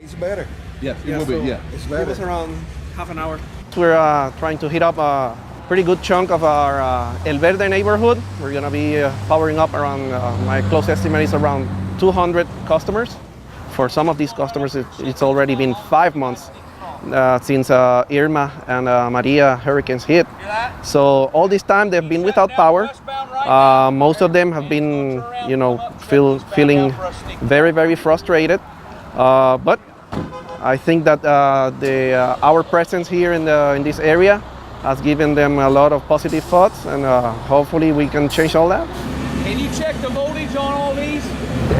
It's better. Yes, it will be, yeah. It's Give better. us around half an hour. We're trying to hit up a pretty good chunk of our El Verde neighborhood. We're going to be powering up around, my close estimate is around 200 customers. For some of these customers, it's already been 5 months since Irma and Maria hurricanes hit. So all this time they've been without power. Most of them have been, feeling very, very frustrated. But I think that our presence here in this area has given them a lot of positive thoughts, and hopefully we can change all that. Can you check the voltage on all these?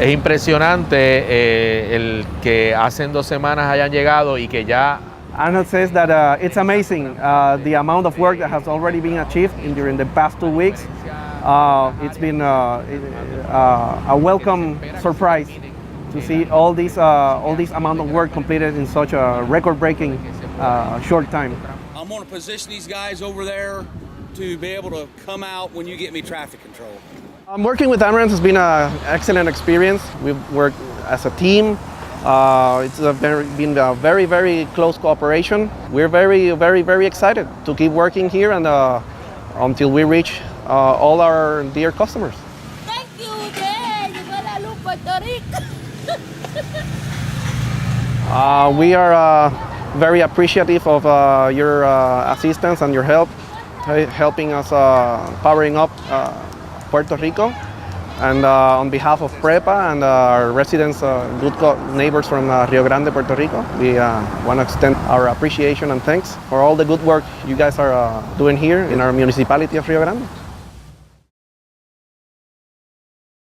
Es impresionante el que hace 2 semanas hayan llegado y que ya. Arnold says that it's amazing the amount of work that has already been achieved during the past 2 weeks. It's been a welcome surprise to see all this amount of work completed in such a record-breaking short time. I'm going to position these guys over there to be able to come out when you get me traffic control. Working with Ameren has been an excellent experience. We've worked as a team. It's been a very, very close cooperation. We're very, very, very excited to keep working here and until we reach all our dear customers. Thank you, Puerto Rico. We are very appreciative of your assistance and your help, helping us powering up Puerto Rico. And on behalf of PREPA and our residents, good neighbors from Rio Grande, Puerto Rico, we want to extend our appreciation and thanks for all the good work you guys are doing here in our municipality of Rio Grande.